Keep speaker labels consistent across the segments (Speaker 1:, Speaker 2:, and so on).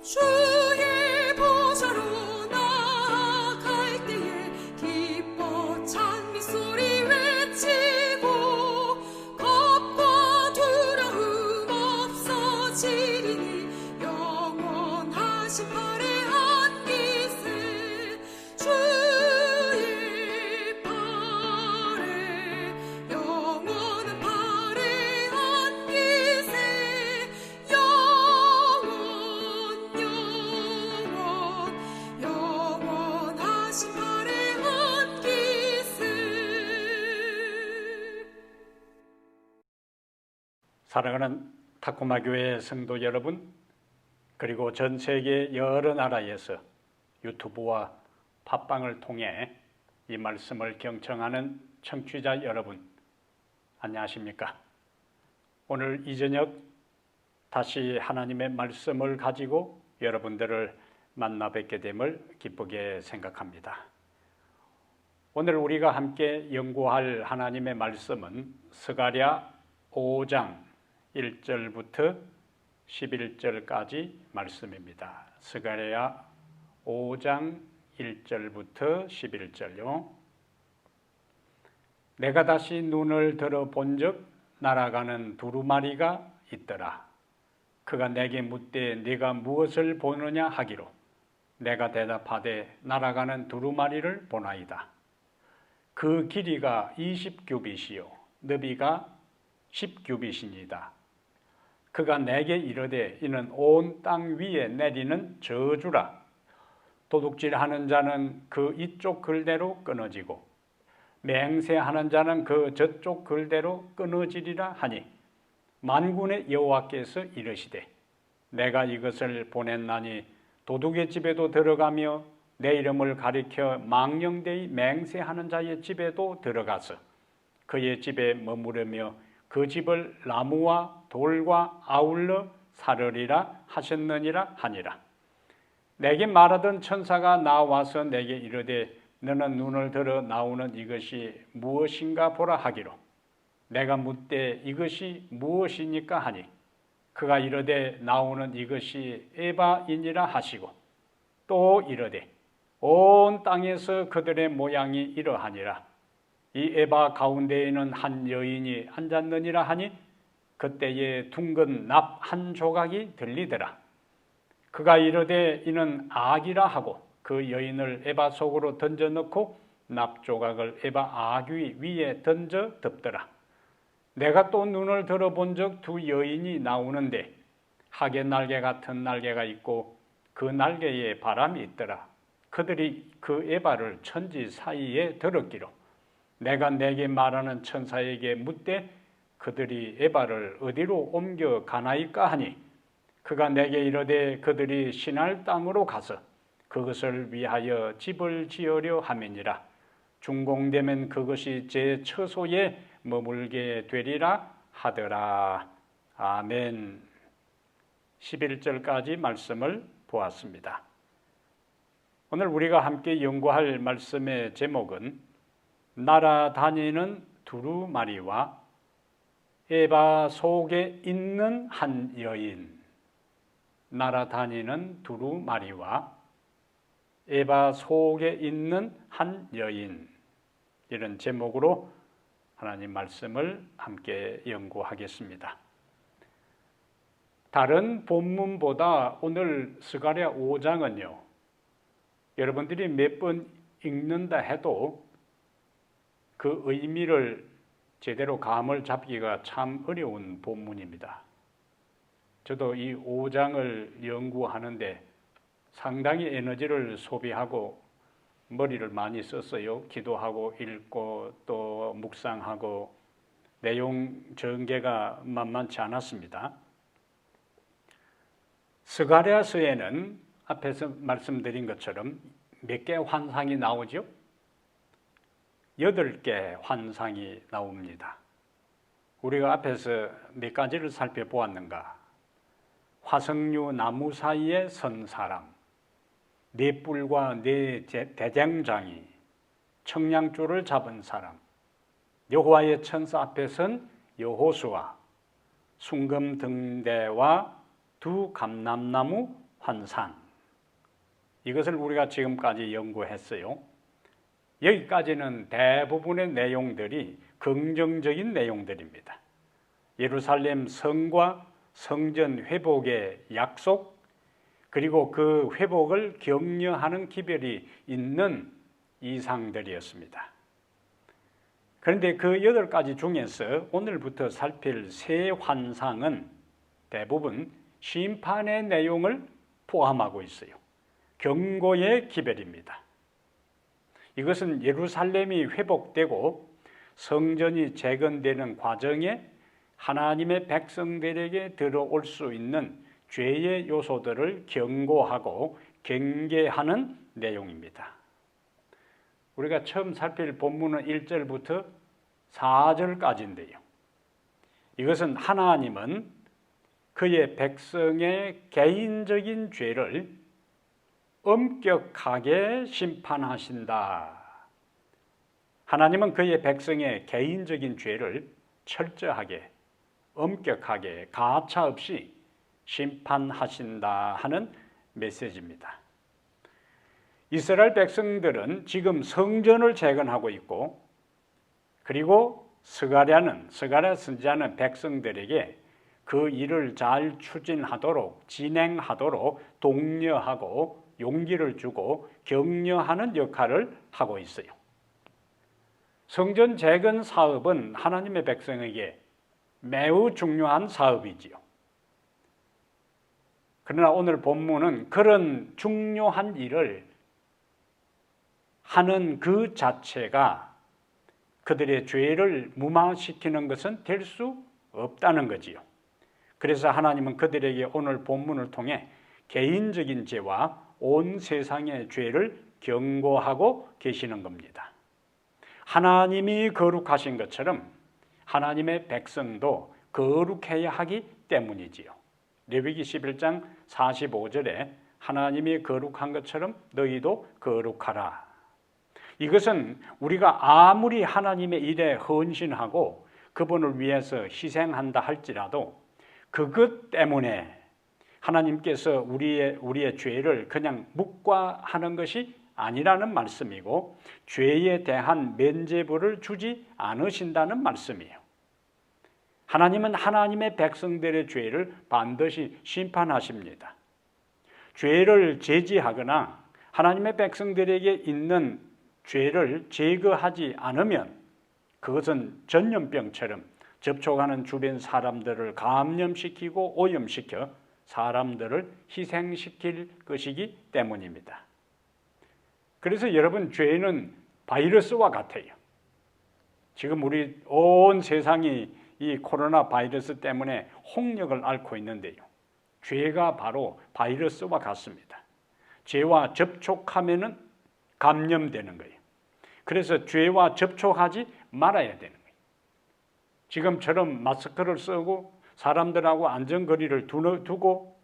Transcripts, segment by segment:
Speaker 1: 주의 보좌로 나아갈 때에 기뻐 찬미 소리 외치고 겁과 두려움 없어지리니 영원하신 팔에 안기세 주의 팔에 영원한 팔에 안기세 영원하신 팔에 안기세.
Speaker 2: 사랑하는 타코마 교회 성도 여러분, 그리고 전 세계 여러 나라에서 유튜브와 팟빵을 통해 이 말씀을 경청하는 청취자 여러분, 안녕하십니까? 오늘 이 저녁 다시 하나님의 말씀을 가지고 여러분들을 만나 뵙게 됨을 기쁘게 생각합니다. 오늘 우리가 함께 연구할 하나님의 말씀은 스가랴 5장 1절부터 11절까지 말씀입니다. 스가랴 5장 1절부터 11절요. 내가 다시 눈을 들어 본즉 날아가는 두루마리가 있더라. 그가 내게 묻되 네가 무엇을 보느냐 하기로 내가 대답하되 날아가는 두루마리를 보나이다. 그 길이가 20규빗이요 너비가 10규빗이니이다. 그가 내게 이르되 이는 온 땅 위에 내리는 저주라. 도둑질하는 자는 그 이쪽 글대로 끊어지고 맹세하는 자는 그 저쪽 글대로 끊어지리라 하니 만군의 여호와께서 이르시되 내가 이것을 보냈나니 도둑의 집에도 들어가며 내 이름을 가리켜 망령되이 맹세하는 자의 집에도 들어가서 그의 집에 머무르며 그 집을 나무와 돌과 아울러 사르리라 하셨느니라 하니라. 내게 말하던 천사가 나와서 내게 이르되 너는 눈을 들어 나오는 이것이 무엇인가 보라 하기로 내가 묻되 이것이 무엇이니까 하니 그가 이르되 나오는 이것이 에바이니라 하시고 또 이르되 온 땅에서 그들의 모양이 이러하니라. 이 에바 가운데에는 한 여인이 앉았느니라 하니 그때에 둥근 납 한 조각이 들리더라. 그가 이르되 이는 악이라 하고 그 여인을 에바 속으로 던져 넣고 납 조각을 에바 아귀 위에 던져 덮더라. 내가 또 눈을 들어본 적 두 여인이 나오는데 하계 날개 같은 날개가 있고 그 날개에 바람이 있더라. 그들이 그 에바를 천지 사이에 들었기로 내가 내게 말하는 천사에게 묻되 그들이 에바를 어디로 옮겨 가나이까 하니 그가 내게 이르되 그들이 시날 땅으로 가서 그것을 위하여 집을 지으려 함이니라. 준공되면 그것이 제 처소에 머물게 되리라 하더라. 아멘. 11절까지 말씀을 보았습니다. 오늘 우리가 함께 연구할 말씀의 제목은 날아다니는 두루마리와 에바 속에 있는 한 여인. 날아다니는 두루마리와 에바 속에 있는 한 여인. 이런 제목으로 하나님 말씀을 함께 연구하겠습니다. 다른 본문보다 오늘 스가랴 5장은요. 여러분들이 몇 번 읽는다 해도 그 의미를 제대로 감을 잡기가 참 어려운 본문입니다. 저도 이 5장을 연구하는데 상당히 에너지를 소비하고 머리를 많이 썼어요. 기도하고 읽고 또 묵상하고 내용 전개가 만만치 않았습니다. 스가랴서에는 앞에서 말씀드린 것처럼 몇 개 환상이 나오죠? 8개 환상이 나옵니다. 우리가 앞에서 몇 가지를 살펴보았는가? 화석류 나무 사이에 선 사람, 네 뿔과 네 대장장이, 청량줄을 잡은 사람, 여호와의 천사 앞에 선 여호수아, 순금 등대와 두 감람나무 환상. 이것을 우리가 지금까지 연구했어요. 여기까지는 대부분의 내용들이 긍정적인 내용들입니다. 예루살렘 성과 성전 회복의 약속, 그리고 그 회복을 격려하는 기별이 있는 이상들이었습니다. 그런데 그 8가지 중에서 오늘부터 살필 세 환상은 대부분 심판의 내용을 포함하고 있어요. 경고의 기별입니다. 이것은 예루살렘이 회복되고 성전이 재건되는 과정에 하나님의 백성들에게 들어올 수 있는 죄의 요소들을 경고하고 경계하는 내용입니다. 우리가 처음 살필 본문은 1절부터 4절까지인데요. 이것은 하나님은 그의 백성의 개인적인 죄를 엄격하게 심판하신다. 하나님은 그의 백성의 개인적인 죄를 철저하게, 엄격하게, 가차없이 심판하신다 하는 메시지입니다. 이스라엘 백성들은 지금 성전을 재건하고 있고, 그리고 스가랴 선지자는 백성들에게 그 일을 잘 추진하도록, 진행하도록 독려하고 용기를 주고 격려하는 역할을 하고 있어요. 성전 재건 사업은 하나님의 백성에게 매우 중요한 사업이지요. 그러나 오늘 본문은 그런 중요한 일을 하는 그 자체가 그들의 죄를 무마시키는 것은 될 수 없다는 거지요. 그래서 하나님은 그들에게 오늘 본문을 통해 개인적인 죄와 온 세상의 죄를 경고하고 계시는 겁니다. 하나님이 거룩하신 것처럼 하나님의 백성도 거룩해야 하기 때문이지요. 레위기 11장 45절에 하나님이 거룩한 것처럼 너희도 거룩하라. 이것은 우리가 아무리 하나님의 일에 헌신하고 그분을 위해서 희생한다 할지라도 그것 때문에 하나님께서 우리의 죄를 그냥 묵과하는 것이 아니라는 말씀이고 죄에 대한 면죄부를 주지 않으신다는 말씀이에요. 하나님은 하나님의 백성들의 죄를 반드시 심판하십니다. 죄를 제지하거나 하나님의 백성들에게 있는 죄를 제거하지 않으면 그것은 전염병처럼 접촉하는 주변 사람들을 감염시키고 오염시켜 사람들을 희생시킬 것이기 때문입니다. 그래서 여러분, 죄는 바이러스와 같아요. 지금 우리 온 세상이 이 코로나 바이러스 때문에 홍역을 앓고 있는데요. 죄가 바로 바이러스와 같습니다. 죄와 접촉하면은 감염되는 거예요. 그래서 죄와 접촉하지 말아야 되는 거예요. 지금처럼 마스크를 쓰고 사람들하고 안전거리를 두고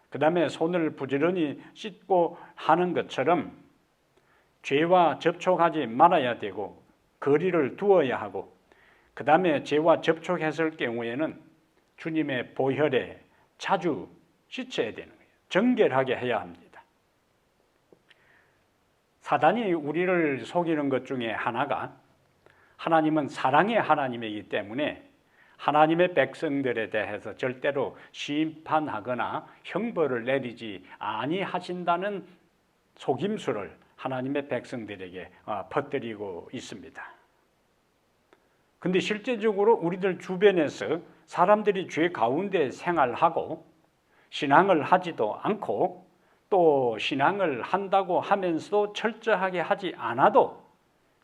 Speaker 2: 그 다음에 손을 부지런히 씻고 하는 것처럼 죄와 접촉하지 말아야 되고 거리를 두어야 하고 그 다음에 죄와 접촉했을 경우에는 주님의 보혈에 자주 씻어야 되는 거예요. 정결하게 해야 합니다. 사단이 우리를 속이는 것 중에 하나가 하나님은 사랑의 하나님이기 때문에 하나님의 백성들에 대해서 절대로 심판하거나 형벌을 내리지 아니하신다는 속임수를 하나님의 백성들에게 퍼뜨리고 있습니다. 근데 실제적으로 우리들 주변에서 사람들이 죄 가운데 생활하고 신앙을 하지도 않고 또 신앙을 한다고 하면서도 철저하게 하지 않아도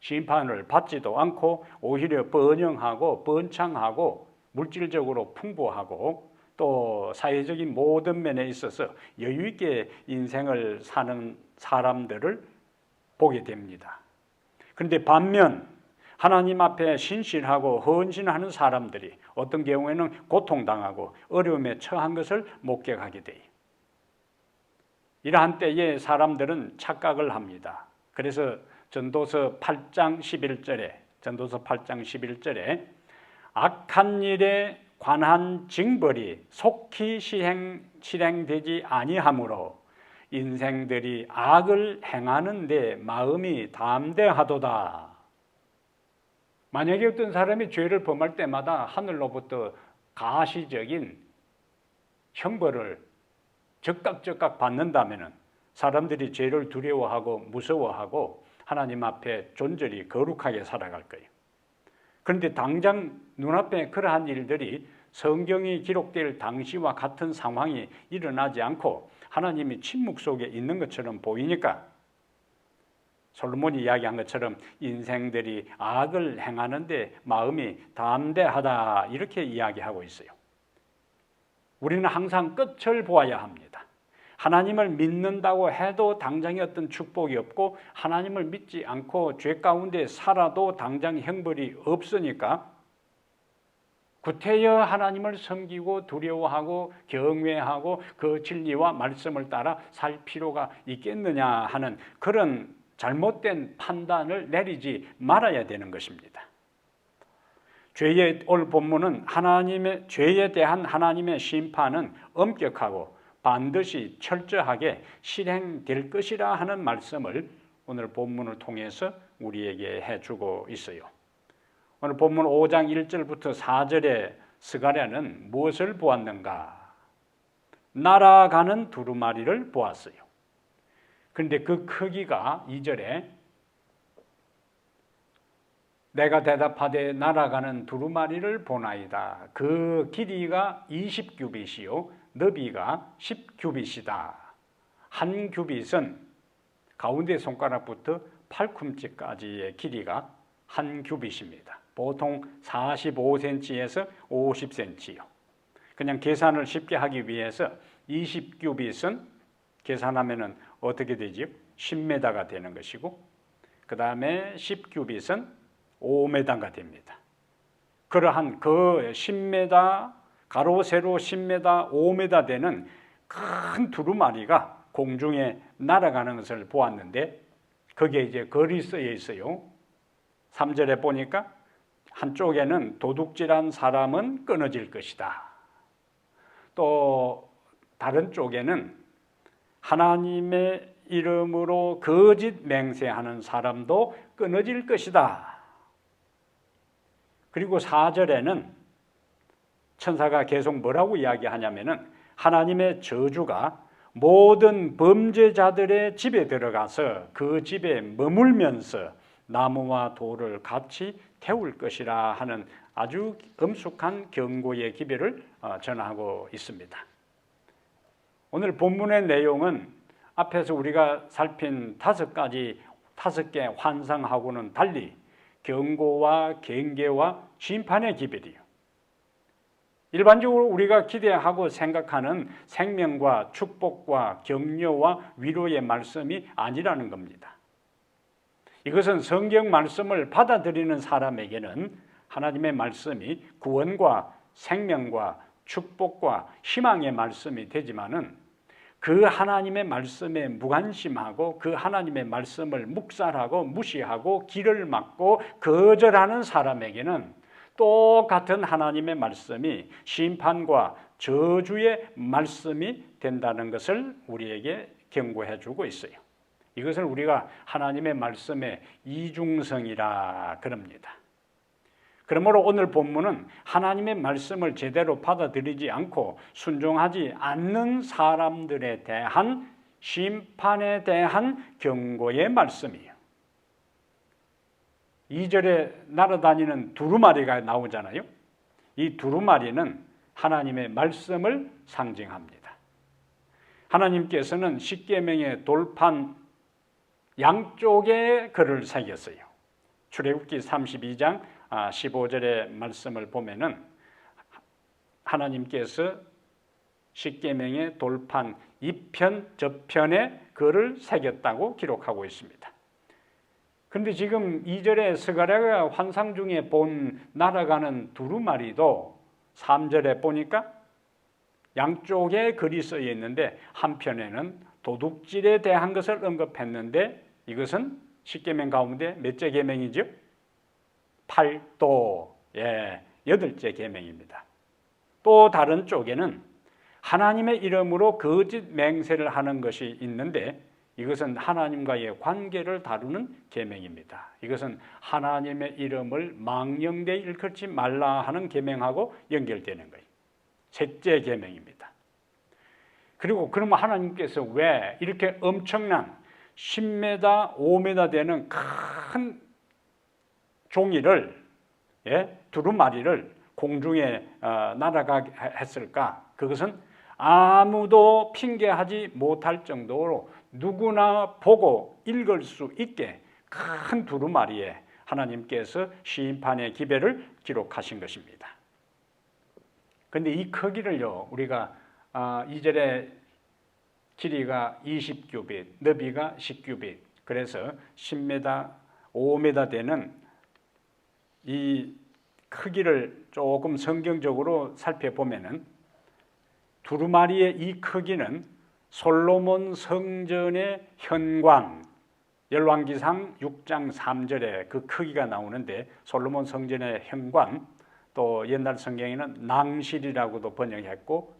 Speaker 2: 심판을 받지도 않고 오히려 번영하고 번창하고 물질적으로 풍부하고 또 사회적인 모든 면에 있어서 여유 있게 인생을 사는 사람들을 보게 됩니다. 그런데 반면 하나님 앞에 신실하고 헌신하는 사람들이 어떤 경우에는 고통당하고 어려움에 처한 것을 목격하게 돼요. 이러한 때에 사람들은 착각을 합니다. 그래서 전도서 8장 11절에 악한 일에 관한 징벌이 속히 실행되지 아니하므로 인생들이 악을 행하는 데 마음이 담대하도다. 만약에 어떤 사람이 죄를 범할 때마다 하늘로부터 가시적인 형벌을 즉각 받는다면 사람들이 죄를 두려워하고 무서워하고 하나님 앞에 존절히 거룩하게 살아갈 거예요. 그런데 당장 눈앞에 그러한 일들이 성경이 기록될 당시와 같은 상황이 일어나지 않고 하나님이 침묵 속에 있는 것처럼 보이니까 솔로몬이 이야기한 것처럼 인생들이 악을 행하는데 마음이 담대하다 이렇게 이야기하고 있어요. 우리는 항상 끝을 보아야 합니다. 하나님을 믿는다고 해도 당장에 어떤 축복이 없고 하나님을 믿지 않고 죄 가운데 살아도 당장 형벌이 없으니까 구태여 하나님을 섬기고 두려워하고 경외하고 그 진리와 말씀을 따라 살 필요가 있겠느냐 하는 그런 잘못된 판단을 내리지 말아야 되는 것입니다. 오늘 본문은 죄에 대한 하나님의 심판은 엄격하고 반드시 철저하게 실행될 것이라 하는 말씀을 오늘 본문을 통해서 우리에게 해주고 있어요. 오늘 본문 5장 1절부터 4절에 스가랴는 무엇을 보았는가? 날아가는 두루마리를 보았어요. 그런데 그 크기가 2절에 내가 대답하되 날아가는 두루마리를 보나이다. 그 길이가 20규빗이요 너비가 10규빗이다. 한 규빗은 가운데 손가락부터 팔꿈치까지의 길이가 한 규빗입니다. 보통 45cm에서 50cm요. 그냥 계산을 쉽게 하기 위해서 20규빗은 계산하면은 어떻게 되지요? 10m가 되는 것이고 그 다음에 10규빗은 5m가 됩니다. 그러한 그 10m 가로 세로 10m 5m 되는 큰 두루마리가 공중에 날아가는 것을 보았는데 거기에 이제 글이 쓰여 있어요. 3절에 보니까 한쪽에는 도둑질한 사람은 끊어질 것이다. 또 다른 쪽에는 하나님의 이름으로 거짓 맹세하는 사람도 끊어질 것이다. 그리고 4절에는 천사가 계속 뭐라고 이야기하냐면은 하나님의 저주가 모든 범죄자들의 집에 들어가서 그 집에 머물면서 나무와 돌을 같이 태울 것이라 하는 아주 엄숙한 경고의 기별을 전하고 있습니다. 오늘 본문의 내용은 앞에서 우리가 살핀 5개 환상하고는 달리 경고와 경계와 심판의 기별이에요. 일반적으로 우리가 기대하고 생각하는 생명과 축복과 격려와 위로의 말씀이 아니라는 겁니다. 이것은 성경 말씀을 받아들이는 사람에게는 하나님의 말씀이 구원과 생명과 축복과 희망의 말씀이 되지만은 그 하나님의 말씀에 무관심하고 그 하나님의 말씀을 묵살하고 무시하고 길을 막고 거절하는 사람에게는 똑같은 하나님의 말씀이 심판과 저주의 말씀이 된다는 것을 우리에게 경고해 주고 있어요. 이것을 우리가 하나님의 말씀의 이중성이라 그럽니다. 그러므로 오늘 본문은 하나님의 말씀을 제대로 받아들이지 않고 순종하지 않는 사람들에 대한 심판에 대한 경고의 말씀이에요. 2절에 날아다니는 두루마리가 나오잖아요. 이 두루마리는 하나님의 말씀을 상징합니다. 하나님께서는 십계명의 돌판 양쪽에 글을 새겼어요. 출애굽기 32장 15절의 말씀을 보면은 하나님께서 십계명의 돌판 이편 저편에 글을 새겼다고 기록하고 있습니다. 그런데 지금 2절에 스가랴가 환상 중에 본 날아가는 두루마리도 3절에 보니까 양쪽에 글이 쓰여 있는데 한편에는 도둑질에 대한 것을 언급했는데 이것은 십계명 가운데 몇째 계명이죠? 8도 8째 계명입니다. 또 다른 쪽에는 하나님의 이름으로 거짓 맹세를 하는 것이 있는데 이것은 하나님과의 관계를 다루는 계명입니다. 이것은 하나님의 이름을 망령되이 일컫지 말라 하는 계명하고 연결되는 거예요. 셋째 계명입니다. 그리고 그러면 하나님께서 왜 이렇게 엄청난 10m, 5m 되는 큰 종이를 두루마리를 공중에 날아가게 했을까? 그것은 아무도 핑계하지 못할 정도로 누구나 보고 읽을 수 있게 큰 두루마리에 하나님께서 심판의 기별을 기록하신 것입니다. 그런데 이 크기를요, 우리가 2절에 길이가 20규빗, 너비가 10규빗, 그래서 10m, 5m 되는 이 크기를 조금 성경적으로 살펴보면은 두루마리의 이 크기는 솔로몬 성전의 현관, 열왕기상 6장 3절에 그 크기가 나오는데 솔로몬 성전의 현관, 또 옛날 성경에는 낭실이라고도 번역했고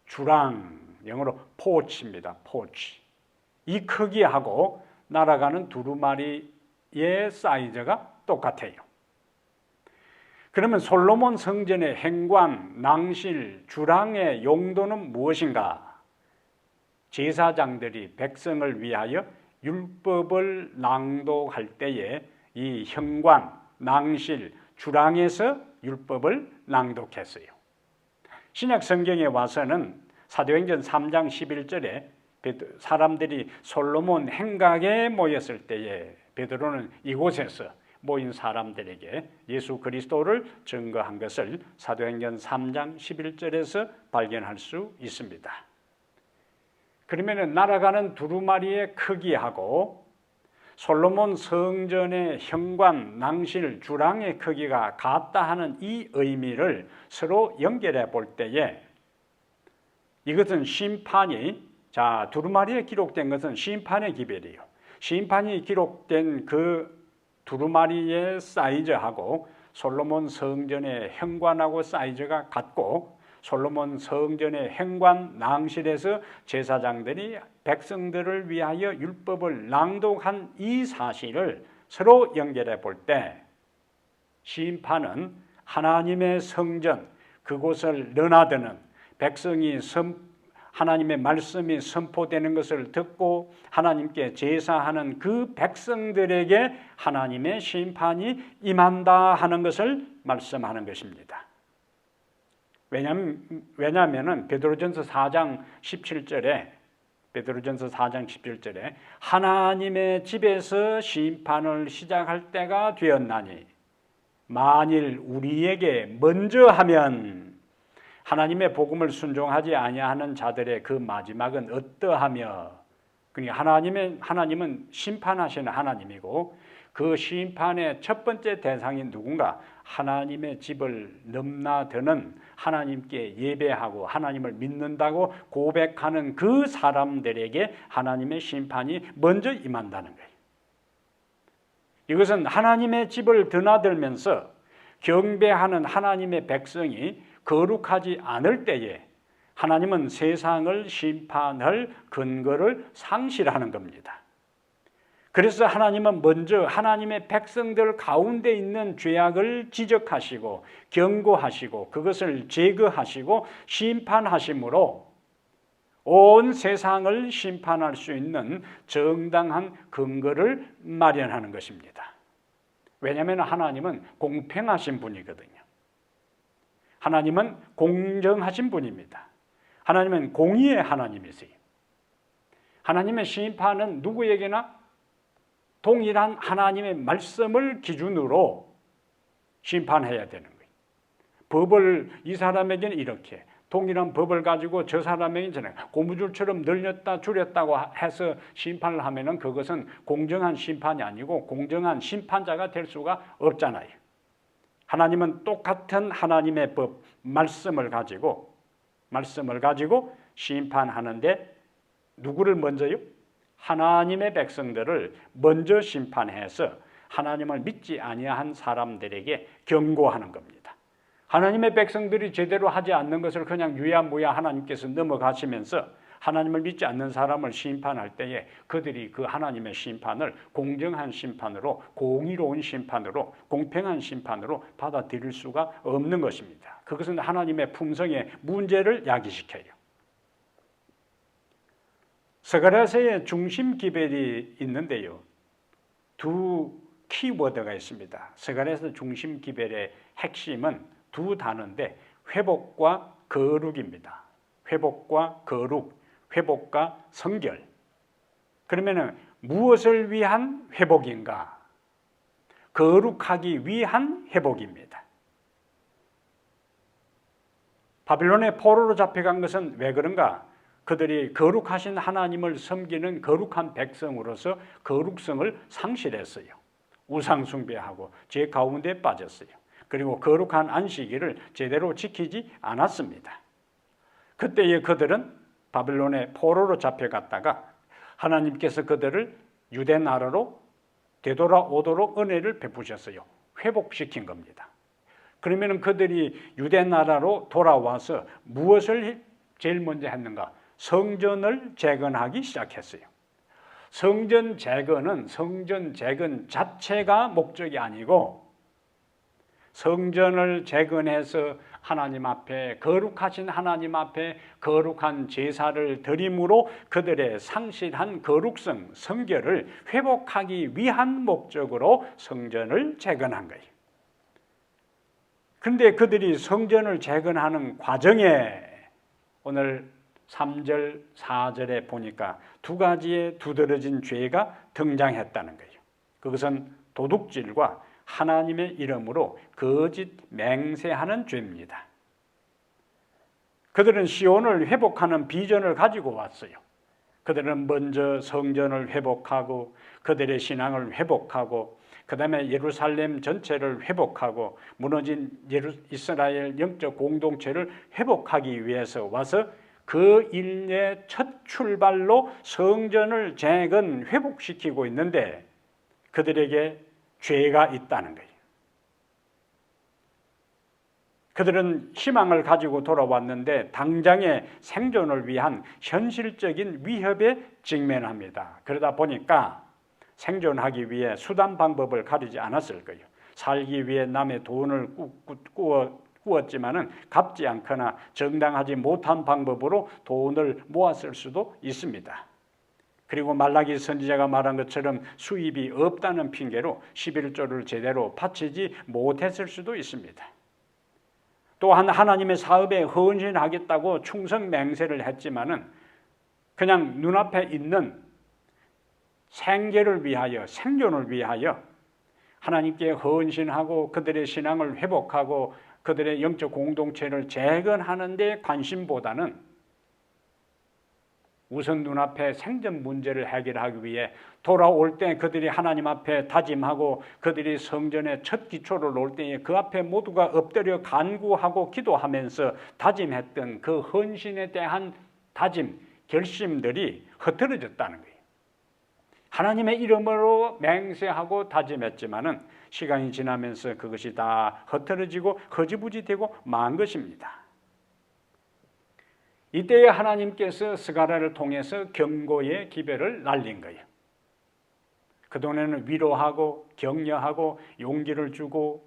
Speaker 2: 주랑, 영어로 포치입니다. 포치. 이 크기하고 날아가는 두루마리의 사이즈가 똑같아요. 그러면 솔로몬 성전의 현관, 낭실, 주랑의 용도는 무엇인가? 제사장들이 백성을 위하여 율법을 낭독할 때에 이 현관, 낭실, 주랑에서 율법을 낭독했어요. 신약 성경에 와서는 사도행전 3장 11절에 사람들이 솔로몬 행각에 모였을 때에 베드로는 이곳에서 모인 사람들에게 예수 그리스도를 증거한 것을 사도행전 3장 11절에서 발견할 수 있습니다. 그러면 날아가는 두루마리의 크기하고 솔로몬 성전의 현관, 낭실, 주랑의 크기가 같다 하는 이 의미를 서로 연결해 볼 때에 이것은 심판이, 두루마리에 기록된 것은 심판의 기별이에요. 심판이 기록된 그 두루마리의 사이즈하고 솔로몬 성전의 현관하고 사이즈가 같고 솔로몬 성전의 현관 낭실에서 제사장들이 백성들을 위하여 율법을 낭독한 이 사실을 서로 연결해 볼 때 심판은 하나님의 성전, 그곳을 드나드는 백성이 하나님의 말씀이 선포되는 것을 듣고 하나님께 제사하는 그 백성들에게 하나님의 심판이 임한다 하는 것을 말씀하는 것입니다. 왜냐하면 베드로전서 4장 17절에 하나님의 집에서 심판을 시작할 때가 되었나니 만일 우리에게 먼저 하면 하나님의 복음을 순종하지 아니하는 자들의 그 마지막은 어떠하며, 그러니까 하나님은 심판하시는 하나님이고 그 심판의 첫 번째 대상이 누군가? 하나님의 집을 넘나드는 하나님께 예배하고 하나님을 믿는다고 고백하는 그 사람들에게 하나님의 심판이 먼저 임한다는 거예요. 이것은 하나님의 집을 드나들면서 경배하는 하나님의 백성이 거룩하지 않을 때에 하나님은 세상을 심판할 근거를 상실하는 겁니다. 그래서 하나님은 먼저 하나님의 백성들 가운데 있는 죄악을 지적하시고 경고하시고 그것을 제거하시고 심판하심으로 온 세상을 심판할 수 있는 정당한 근거를 마련하는 것입니다. 왜냐하면 하나님은 공평하신 분이거든요. 하나님은 공정하신 분입니다. 하나님은 공의의 하나님이세요. 하나님의 심판은 누구에게나 동일한 하나님의 말씀을 기준으로 심판해야 되는 거예요. 법을 이 사람에게는 이렇게, 동일한 법을 가지고 저 사람에게는 고무줄처럼 늘렸다 줄였다고 해서 심판을 하면은 그것은 공정한 심판이 아니고 공정한 심판자가 될 수가 없잖아요. 하나님은 똑같은 하나님의 법, 말씀을 가지고 심판하는데 누구를 먼저요? 하나님의 백성들을 먼저 심판해서 하나님을 믿지 아니한 사람들에게 경고하는 겁니다. 하나님의 백성들이 제대로 하지 않는 것을 그냥 유야무야 하나님께서 넘어가시면서 하나님을 믿지 않는 사람을 심판할 때에 그들이 그 하나님의 심판을 공정한 심판으로, 공의로운 심판으로, 공평한 심판으로 받아들일 수가 없는 것입니다. 그것은 하나님의 품성의 문제를 야기시켜요. 스가랴서의 중심 기별이 있는데요, 두 키워드가 있습니다. 스가랴서 중심 기별의 핵심은 두 단어인데 회복과 거룩입니다. 회복과 거룩, 회복과 성결. 그러면은 무엇을 위한 회복인가? 거룩하기 위한 회복입니다. 바빌론의 포로로 잡혀간 것은 왜 그런가? 그들이 거룩하신 하나님을 섬기는 거룩한 백성으로서 거룩성을 상실했어요. 우상 숭배하고 죄 가운데 빠졌어요. 그리고 거룩한 안식일을 제대로 지키지 않았습니다. 그때의 그들은 바빌론의 포로로 잡혀갔다가 하나님께서 그들을 유대 나라로 되돌아오도록 은혜를 베푸셨어요. 회복시킨 겁니다. 그러면 그들이 유대 나라로 돌아와서 무엇을 제일 먼저 했는가? 성전을 재건하기 시작했어요. 성전 재건 자체가 목적이 아니고 성전을 재건해서 하나님 앞에, 거룩하신 하나님 앞에 거룩한 제사를 드림으로 그들의 상실한 거룩성, 성결을 회복하기 위한 목적으로 성전을 재건한 거예요. 그런데 그들이 성전을 재건하는 과정에 오늘 3절, 4절에 보니까 두 가지의 두드러진 죄가 등장했다는 거예요. 그것은 도둑질과 하나님의 이름으로 거짓 맹세하는 죄입니다. 그들은 시온을 회복하는 비전을 가지고 왔어요. 그들은 먼저 성전을 회복하고 그들의 신앙을 회복하고 그 다음에 예루살렘 전체를 회복하고 무너진 이스라엘 영적 공동체를 회복하기 위해서 와서 그 일의 첫 출발로 성전을 재건 회복시키고 있는데 그들에게 죄가 있다는 거예요. 그들은 희망을 가지고 돌아왔는데 당장의 생존을 위한 현실적인 위협에 직면합니다. 그러다 보니까 생존하기 위해 수단 방법을 가리지 않았을 거예요. 살기 위해 남의 돈을 꾸었지만은 갚지 않거나 정당하지 못한 방법으로 돈을 모았을 수도 있습니다. 그리고 말라기 선지자가 말한 것처럼 수입이 없다는 핑계로 11조를 제대로 바치지 못했을 수도 있습니다. 또한 하나님의 사업에 헌신하겠다고 충성 맹세를 했지만은 그냥 눈앞에 있는 생계를 위하여, 생존을 위하여 하나님께 헌신하고 그들의 신앙을 회복하고 그들의 영적 공동체를 재건하는 데 관심보다는 우선 눈앞에 생존 문제를 해결하기 위해 돌아올 때 그들이 하나님 앞에 다짐하고 그들이 성전의 첫 기초를 놓을 때에 그 앞에 모두가 엎드려 간구하고 기도하면서 다짐했던 그 헌신에 대한 다짐, 결심들이 흐트러졌다는 거예요. 하나님의 이름으로 맹세하고 다짐했지만은 시간이 지나면서 그것이 다 흐트러지고 흐지부지 되고 만 것입니다. 이때에 하나님께서 스가랴를 통해서 경고의 기별을 날린 거예요. 그동안에는 위로하고 격려하고 용기를 주고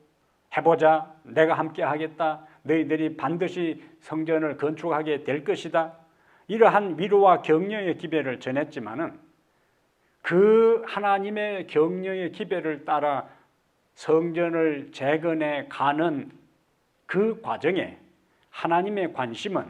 Speaker 2: 해보자, 내가 함께 하겠다, 너희들이 반드시 성전을 건축하게 될 것이다, 이러한 위로와 격려의 기별을 전했지만은 그 하나님의 격려의 기별을 따라 성전을 재건해 가는 그 과정에 하나님의 관심은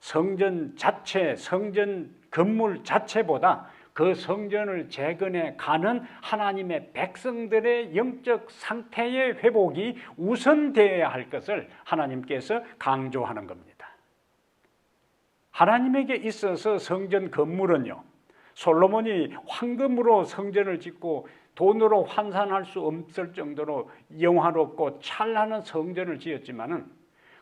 Speaker 2: 성전 자체, 성전 건물 자체보다 그 성전을 재건해 가는 하나님의 백성들의 영적 상태의 회복이 우선되어야 할 것을 하나님께서 강조하는 겁니다. 하나님에게 있어서 성전 건물은요, 솔로몬이 황금으로 성전을 짓고 돈으로 환산할 수 없을 정도로 영화롭고 찬란한 성전을 지었지만은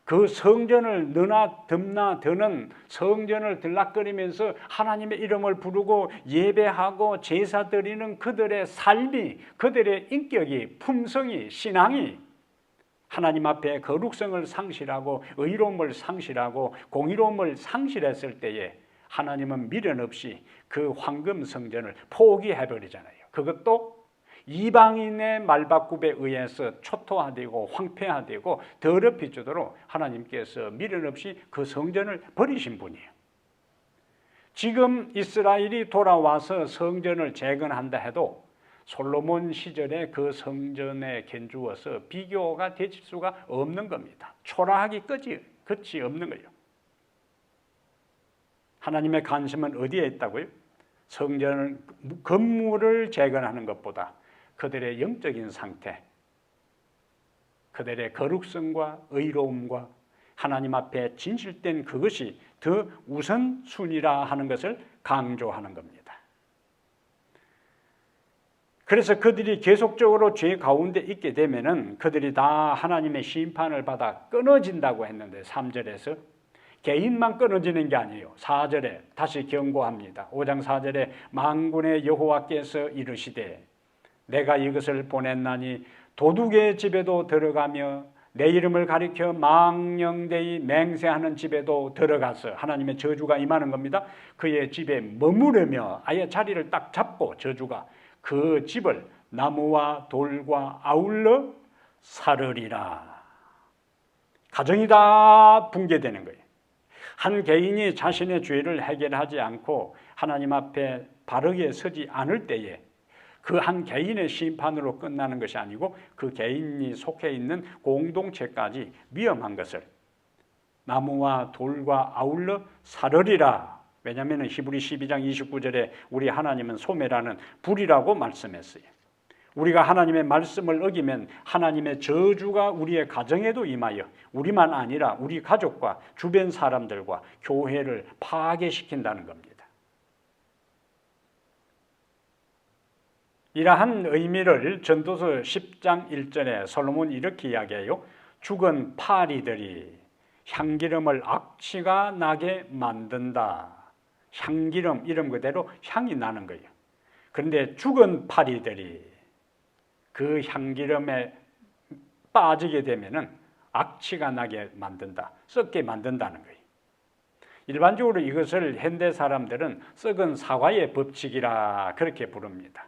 Speaker 2: 그 성전을 너나 듬나 드는 성전을 들락거리면서 하나님의 이름을 부르고 예배하고 제사 드리는 그들의 삶이, 그들의 인격이, 품성이, 신앙이 하나님 앞에 거룩성을 상실하고 의로움을 상실하고 공의로움을 상실했을 때에 하나님은 미련 없이 그 황금 성전을 포기해버리잖아요. 그것도 이방인의 말바꿈에 의해서 초토화되고 황폐화되고 더럽혀지도록 하나님께서 미련 없이 그 성전을 버리신 분이에요. 지금 이스라엘이 돌아와서 성전을 재건한다 해도 솔로몬 시절에 그 성전에 견주어서 비교가 될 수가 없는 겁니다. 초라하기 끝이 없는 거예요. 하나님의 관심은 어디에 있다고요? 성전 건물을 재건하는 것보다 그들의 영적인 상태, 그들의 거룩성과 의로움과 하나님 앞에 진실된 그것이 더 우선순위라 하는 것을 강조하는 겁니다. 그래서 그들이 계속적으로 죄 가운데 있게 되면은 그들이 다 하나님의 심판을 받아 끊어진다고 했는데 3절에서 개인만 끊어지는 게 아니에요. 4절에 다시 경고합니다. 5장 4절에 만군의 여호와께서 이르시되 내가 이것을 보냈나니 도둑의 집에도 들어가며 내 이름을 가리켜 망령되이 맹세하는 집에도 들어가서 하나님의 저주가 임하는 겁니다. 그의 집에 머무르며 아예 자리를 딱 잡고 저주가 그 집을 나무와 돌과 아울러 사르리라. 가정이 다 붕괴되는 거예요. 한 개인이 자신의 죄를 해결하지 않고 하나님 앞에 바르게 서지 않을 때에 그 한 개인의 심판으로 끝나는 것이 아니고 그 개인이 속해 있는 공동체까지 위험한 것을 나무와 돌과 아울러 사르리라. 왜냐하면 히브리 12장 29절에 우리 하나님은 소매라는 불이라고 말씀했어요. 우리가 하나님의 말씀을 어기면 하나님의 저주가 우리의 가정에도 임하여 우리만 아니라 우리 가족과 주변 사람들과 교회를 파괴시킨다는 겁니다. 이러한 의미를 전도서 10장 1절에 솔로몬이 이렇게 이야기해요. 죽은 파리들이 향기름을 악취가 나게 만든다. 향기름, 이름 그대로 향이 나는 거예요. 그런데 죽은 파리들이 그 향기름에 빠지게 되면은 악취가 나게 만든다. 썩게 만든다는 거예요. 일반적으로 이것을 현대 사람들은 썩은 사과의 법칙이라 그렇게 부릅니다.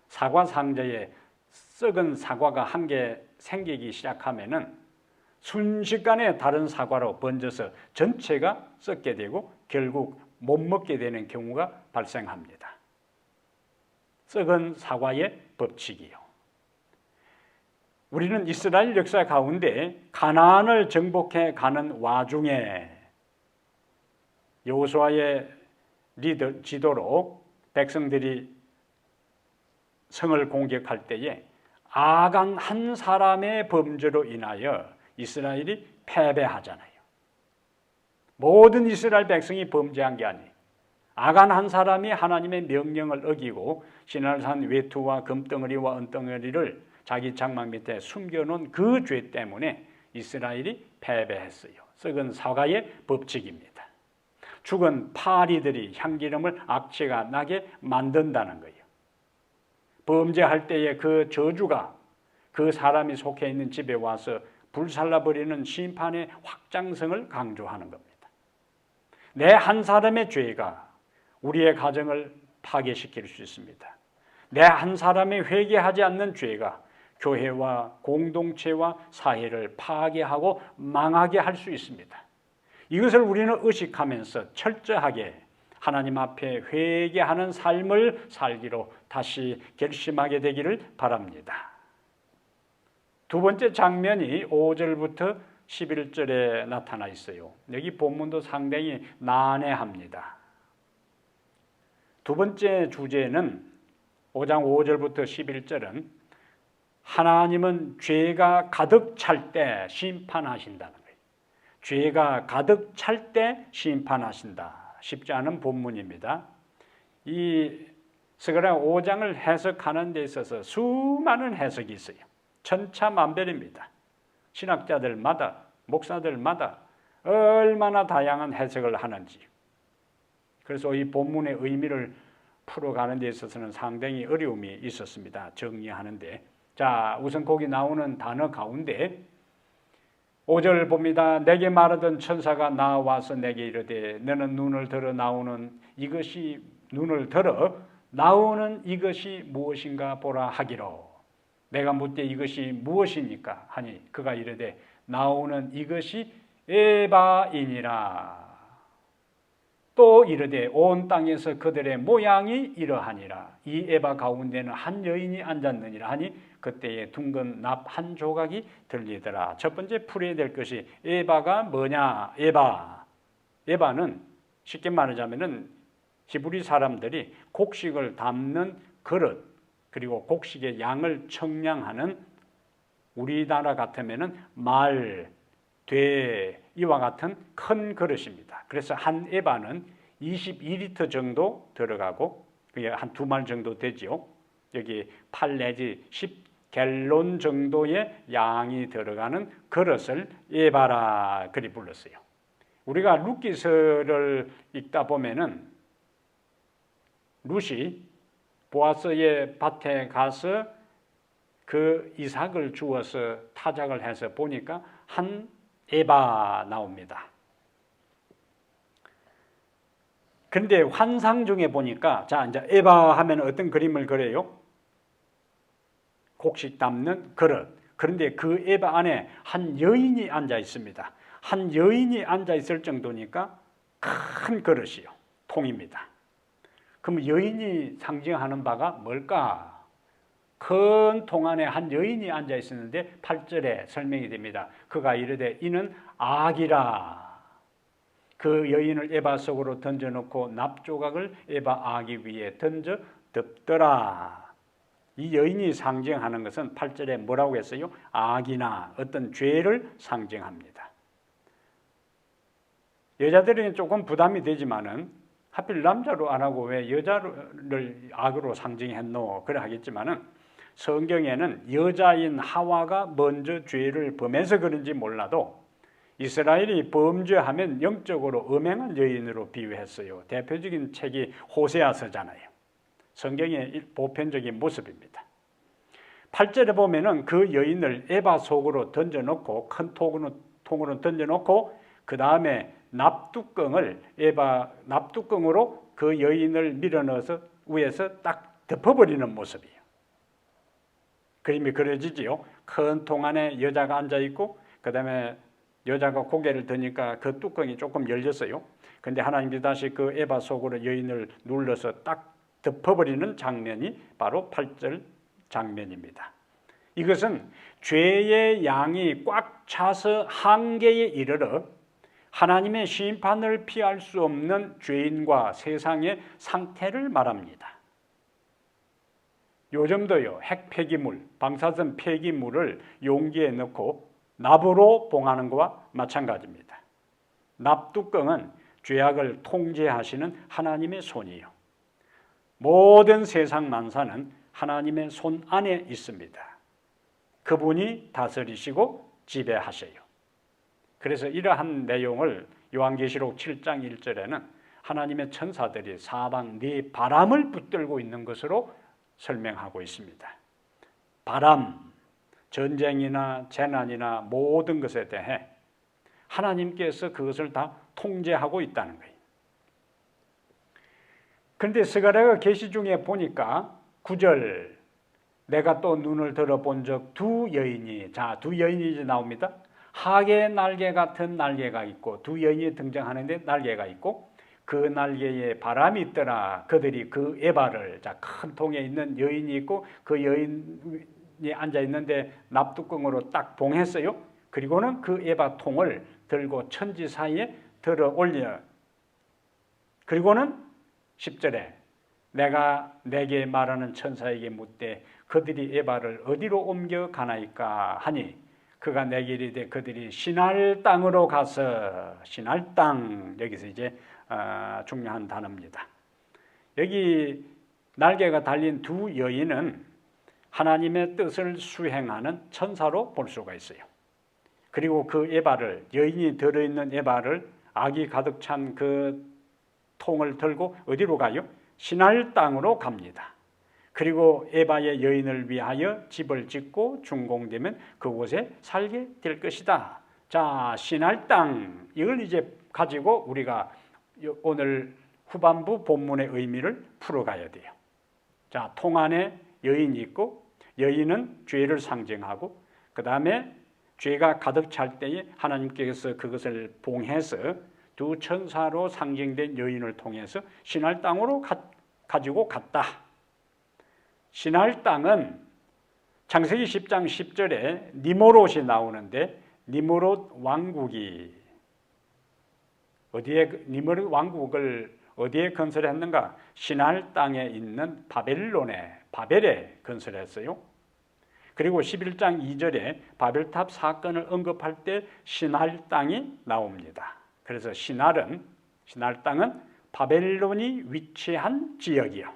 Speaker 2: 사과 상자에 썩은 사과가 한 개 생기기 시작하면은 순식간에 다른 사과로 번져서 전체가 썩게 되고 결국 못 먹게 되는 경우가 발생합니다. 썩은 사과의 법칙이요. 우리는 이스라엘 역사 가운데 가나안을 정복해 가는 와중에 여호수아의 지도로 백성들이 성을 공격할 때에 아간 한 사람의 범죄로 인하여 이스라엘이 패배하잖아요. 모든 이스라엘 백성이 범죄한 게 아니에요. 아간 한 사람이 하나님의 명령을 어기고 시날산 외투와 금덩어리와 은덩어리를 자기 장막 밑에 숨겨놓은 그 죄 때문에 이스라엘이 패배했어요. 썩은 사과의 법칙입니다. 죽은 파리들이 향기름을 악취가 나게 만든다는 거예요. 범죄할 때에 그 저주가 그 사람이 속해 있는 집에 와서 불살라버리는 심판의 확장성을 강조하는 겁니다. 내 한 사람의 죄가 우리의 가정을 파괴시킬 수 있습니다. 내 한 사람이 회개하지 않는 죄가 교회와 공동체와 사회를 파괴하고 망하게 할 수 있습니다. 이것을 우리는 의식하면서 철저하게 하나님 앞에 회개하는 삶을 살기로 다시 결심하게 되기를 바랍니다. 두 번째 장면이 5절부터 11절에 나타나 있어요. 여기 본문도 상당히 난해합니다. 두 번째 주제는 5장 5절부터 11절은 하나님은 죄가 가득 찰 때 심판하신다는 거예요. 죄가 가득 찰 때 심판하신다. 쉽지 않은 본문입니다. 이 스가랴 5장을 해석하는 데 있어서 수많은 해석이 있어요. 천차만별입니다. 신학자들마다, 목사들마다 얼마나 다양한 해석을 하는지. 그래서 이 본문의 의미를 풀어가는 데 있어서는 상당히 어려움이 있었습니다. 정리하는데. 자, 우선 거기 나오는 단어 가운데 5절 봅니다. 내게 말하던 천사가 나와서 내게 이르되 너는 눈을 들어 나오는 이것이 무엇인가 보라 하기로 내가 묻되 이것이 무엇입니까 하니 그가 이르되 나오는 이것이 에바이니라. 또 이르되 온 땅에서 그들의 모양이 이러하니라. 이 에바 가운데는 한 여인이 앉았느니라 하니 그때에 둥근 납 한 조각이 들리더라. 첫 번째 풀어야 될 것이 에바가 뭐냐? 에바는 쉽게 말하자면은 히브리 사람들이 곡식을 담는 그릇, 그리고 곡식의 양을 청량하는, 우리나라 같으면은 말, 돼 이와 같은 큰 그릇입니다. 그래서 한 에바는 22리터 정도 들어가고 그게 한 두 말 정도 되지요. 여기 8 내지 10갤론 정도의 양이 들어가는 그릇을 에바라 그리 불렀어요. 우리가 룻기서를 읽다 보면은 룻이 보아스의 밭에 가서 그 이삭을 주어서 타작을 해서 보니까 한 에바 나옵니다. 그런데 환상 중에 보니까 자 이제 에바 하면 어떤 그림을 그려요? 곡식 담는 그릇. 그런데 그 에바 안에 한 여인이 앉아 있습니다. 한 여인이 앉아 있을 정도니까 큰 그릇이요. 통입니다. 그럼 여인이 상징하는 바가 뭘까? 큰 통 안에 한 여인이 앉아 있었는데 8절에 설명이 됩니다. 그가 이르되 이는 악이라. 그 여인을 에바 속으로 던져놓고 납조각을 에바 아기 위에 던져 덮더라. 이 여인이 상징하는 것은 8절에 뭐라고 했어요? 악이나 어떤 죄를 상징합니다. 여자들은 조금 부담이 되지만은 하필 남자로 안 하고 왜 여자를 악으로 상징했노? 그래 하겠지만은 성경에는 여자인 하와가 먼저 죄를 범해서 그런지 몰라도 이스라엘이 범죄하면 영적으로 음행한 여인으로 비유했어요. 대표적인 책이 호세아서잖아요. 성경의 보편적인 모습입니다. 8절에 보면은 그 여인을 에바 속으로 던져놓고 큰 통으로 던져놓고 그 다음에 납뚜껑을 납뚜껑으로 그 여인을 밀어넣어서 위에서 딱 덮어버리는 모습이에요. 그림이 그려지지요. 큰 통 안에 여자가 앉아 있고 그 다음에 여자가 고개를 드니까 그 뚜껑이 조금 열렸어요. 그런데 하나님이 다시 그 에바 속으로 여인을 눌러서 딱 덮어버리는 장면이 바로 8절 장면입니다. 이것은 죄의 양이 꽉 차서 한계에 이르러 하나님의 심판을 피할 수 없는 죄인과 세상의 상태를 말합니다. 요즘도요, 핵 폐기물, 방사선 폐기물을 용기에 넣고 납으로 봉하는 것과 마찬가지입니다. 납뚜껑은 죄악을 통제하시는 하나님의 손이요. 모든 세상 만사는 하나님의 손 안에 있습니다. 그분이 다스리시고 지배하셔요. 그래서 이러한 내용을 요한계시록 7장 1절에는 하나님의 천사들이 사방 네 바람을 붙들고 있는 것으로 설명하고 있습니다. 바람, 전쟁이나 재난이나 모든 것에 대해 하나님께서 그것을 다 통제하고 있다는 거예요. 그런데 스가랴가 계시 중에 보니까 9절 내가 또 눈을 들어본 적 두 여인이, 자, 두 여인이 이제 나옵니다. 하계 날개 같은 날개가 있고 두 여인이 등장하는데 날개가 있고 그 날개에 바람이 있더라. 그들이 그 에바를, 자, 큰 통에 있는 여인이 있고 그 여인 에바통이 앉아 있는데 납뚜껑으로 딱 봉했어요. 그리고는 그 에바통을 들고 천지 사이에 들어 올려. 그리고는 10절에 내가 내게 말하는 천사에게 묻되 그들이 에바를 어디로 옮겨 가나이까 하니 그가 내게 이르되 그들이 시날 땅으로 가서. 시날 땅, 여기서 이제 중요한 단어입니다. 여기 날개가 달린 두 여인은 하나님의 뜻을 수행하는 천사로 볼 수가 있어요. 그리고 그 에바를, 여인이 들어있는 에바를, 악이 가득 찬 그 통을 들고 어디로 가요? 시날 땅으로 갑니다. 그리고 에바의 여인을 위하여 집을 짓고 준공되면 그곳에 살게 될 것이다. 자, 시날 땅, 이걸 이제 가지고 우리가 오늘 후반부 본문의 의미를 풀어가야 돼요. 자, 통 안에 여인이 있고, 여인은 죄를 상징하고, 그 다음에 죄가 가득 찰 때에 하나님께서 그것을 봉해서 두 천사로 상징된 여인을 통해서 시날 땅으로 가지고 갔다. 시날 땅은 창세기 10장 10절에 니므롯이 나오는데, 니므롯 왕국이 니므롯 왕국을 어디에 건설했는가? 시날 땅에 있는 바벨에 건설했어요. 그리고 11장 2절에 바벨탑 사건을 언급할 때 시날 땅이 나옵니다. 그래서 시날 땅은 바벨론이 위치한 지역이요.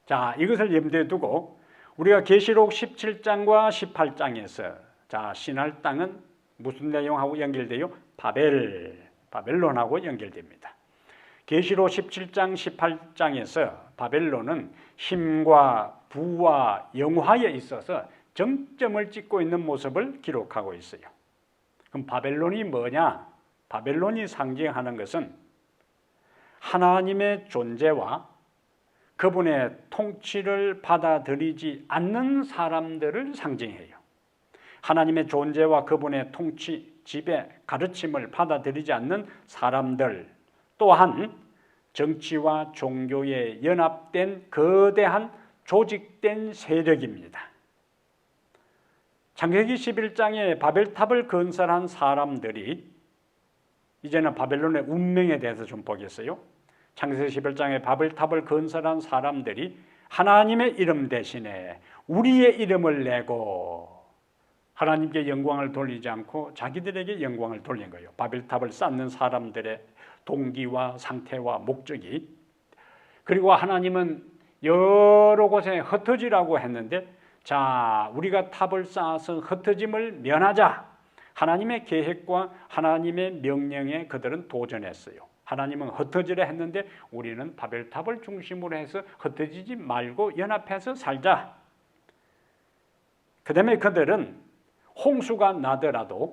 Speaker 2: 자, 이것을 염두에 두고 우리가 계시록 17장과 18장에서 자, 시날 땅은 무슨 내용하고 연결돼요? 바벨론하고 연결됩니다. 계시록 17장, 18장에서 바벨론은 힘과 부와 영화에 있어서 정점을 찍고 있는 모습을 기록하고 있어요. 그럼 바벨론이 뭐냐? 바벨론이 상징하는 것은 하나님의 존재와 그분의 통치를 받아들이지 않는 사람들을 상징해요. 하나님의 존재와 그분의 통치, 지배, 가르침을 받아들이지 않는 사람들, 또한 정치와 종교에 연합된 거대한 조직된 세력입니다. 창세기 11장에 바벨탑을 건설한 사람들이, 이제는 바벨론의 운명에 대해서 좀 보겠어요. 창세기 11장에 바벨탑을 건설한 사람들이 하나님의 이름 대신에 우리의 이름을 내고 하나님께 영광을 돌리지 않고 자기들에게 영광을 돌린 거예요. 바벨탑을 쌓는 사람들의 동기와 상태와 목적이. 그리고 하나님은 여러 곳에 흩어지라고 했는데, 자, 우리가 탑을 쌓아서 흩어짐을 면하자. 하나님의 계획과 하나님의 명령에 그들은 도전했어요. 하나님은 흩어지라 했는데 우리는 바벨탑을 중심으로 해서 흩어지지 말고 연합해서 살자. 그 다음에 그들은 홍수가 나더라도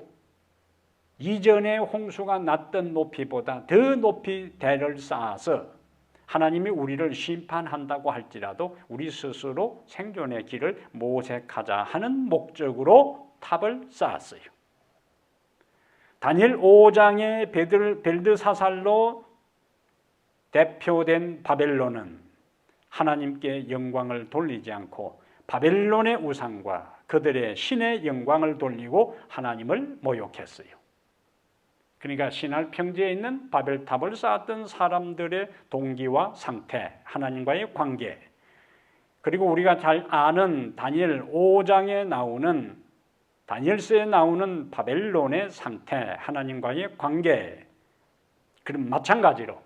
Speaker 2: 이전에 홍수가 났던 높이보다 더 높이 대를 쌓아서 하나님이 우리를 심판한다고 할지라도 우리 스스로 생존의 길을 모색하자 하는 목적으로 탑을 쌓았어요. 다니엘 5장의 벨드사살로 대표된 바벨론은 하나님께 영광을 돌리지 않고 바벨론의 우상과 그들의 신의 영광을 돌리고 하나님을 모욕했어요. 그러니까 시날 평지에 있는 바벨탑을 쌓았던 사람들의 동기와 상태, 하나님과의 관계, 그리고 우리가 잘 아는 다니엘 5장에 나오는, 다니엘서에 나오는 바벨론의 상태, 하나님과의 관계, 그럼 마찬가지로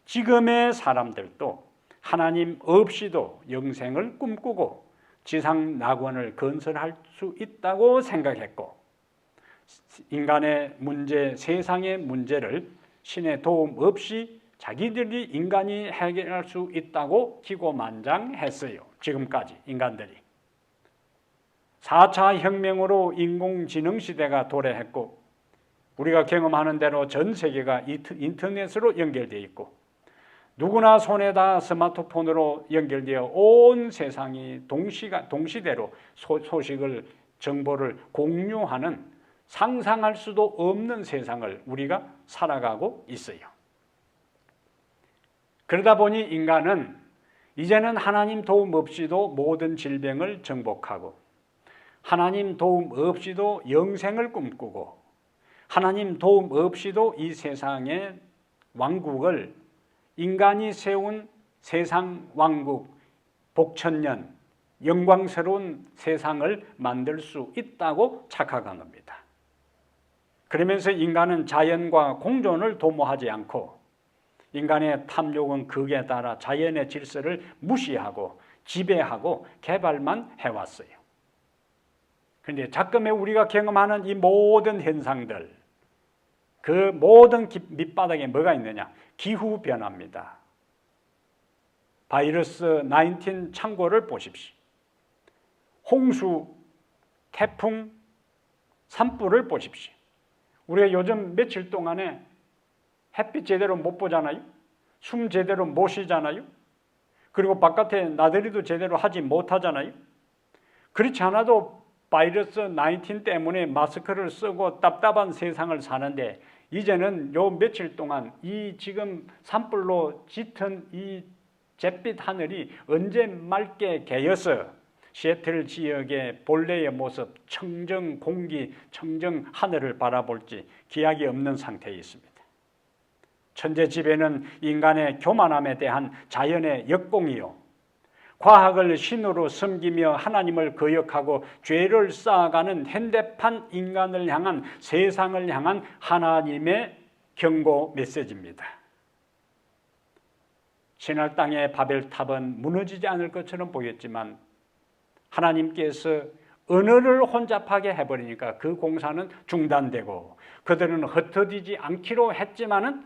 Speaker 2: 지금의 사람들도 하나님 없이도 영생을 꿈꾸고 지상 낙원을 건설할 수 있다고 생각했고, 인간의 문제, 세상의 문제를 신의 도움 없이 자기들이 인간이 해결할 수 있다고 기고만장했어요. 지금까지 인간들이. 4차 혁명으로 인공지능 시대가 도래했고, 우리가 경험하는 대로 전 세계가 인터넷으로 연결되어 있고, 누구나 손에다 스마트폰으로 연결되어 온 세상이 동시대로 소식을, 정보를 공유하는 상상할 수도 없는 세상을 우리가 살아가고 있어요. 그러다 보니 인간은 이제는 하나님 도움 없이도 모든 질병을 정복하고 하나님 도움 없이도 영생을 꿈꾸고 하나님 도움 없이도 이 세상의 왕국을 인간이 세운 세상 왕국 복천년 영광스러운 세상을 만들 수 있다고 착각한 겁니다. 그러면서 인간은 자연과 공존을 도모하지 않고 인간의 탐욕은 극에 따라 자연의 질서를 무시하고 지배하고 개발만 해왔어요. 그런데 작금에 우리가 경험하는 이 모든 현상들, 그 모든 밑바닥에 뭐가 있느냐? 기후변화입니다. 바이러스 19 창고를 보십시오. 홍수, 태풍, 산불을 보십시오. 우리가 요즘 며칠 동안에 햇빛 제대로 못 보잖아요. 숨 제대로 못 쉬잖아요. 그리고 바깥에 나들이도 제대로 하지 못하잖아요. 그렇지 않아도 바이러스 19 때문에 마스크를 쓰고 답답한 세상을 사는데 이제는 요 며칠 동안 이 지금 산불로 짙은 이 잿빛 하늘이 언제 맑게 개어서 시애틀 지역의 본래의 모습, 청정 공기, 청정 하늘을 바라볼지 기약이 없는 상태에 있습니다. 천재지배는 인간의 교만함에 대한 자연의 역공이요, 과학을 신으로 섬기며 하나님을 거역하고 죄를 쌓아가는 현대판 인간을 향한, 세상을 향한 하나님의 경고 메시지입니다. 신할 땅의 바벨탑은 무너지지 않을 것처럼 보였지만 하나님께서 언어를 혼잡하게 해버리니까 그 공사는 중단되고 그들은 흩어지지 않기로 했지만은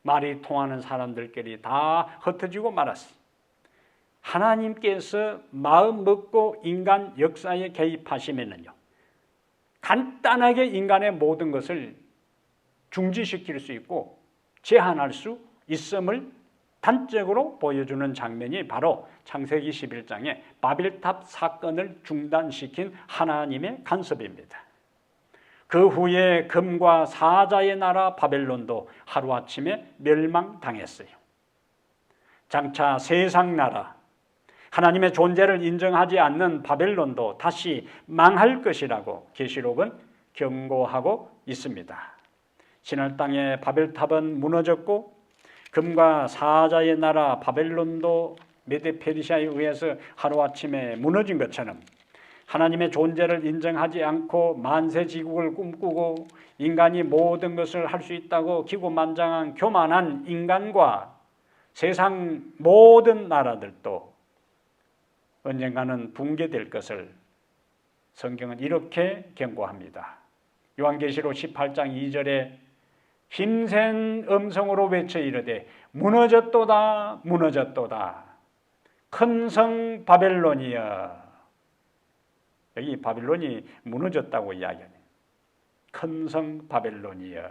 Speaker 2: 말이 통하는 사람들끼리 다 흩어지고 말았어요. 하나님께서 마음 먹고 인간 역사에 개입하시면은요, 간단하게 인간의 모든 것을 중지시킬 수 있고 제한할 수 있음을 단적으로 보여주는 장면이 바로 창세기 11장의 바벨탑 사건을 중단시킨 하나님의 간섭입니다. 그 후에 금과 사자의 나라 바벨론도 하루아침에 멸망당했어요. 장차 세상 나라, 하나님의 존재를 인정하지 않는 바벨론도 다시 망할 것이라고 계시록은 경고하고 있습니다. 신할 땅의 바벨탑은 무너졌고 금과 사자의 나라 바벨론도 메데 페르시아에 의해서 하루아침에 무너진 것처럼 하나님의 존재를 인정하지 않고 만세지국을 꿈꾸고 인간이 모든 것을 할 수 있다고 기고만장한 교만한 인간과 세상 모든 나라들도 언젠가는 붕괴될 것을 성경은 이렇게 경고합니다. 요한계시록 18장 2절에 힘센 음성으로 외쳐 이르되 무너졌도다 무너졌도다 큰 성 바벨론이여. 여기 바벨론이 무너졌다고 이야기하네. 큰 성 바벨론이여.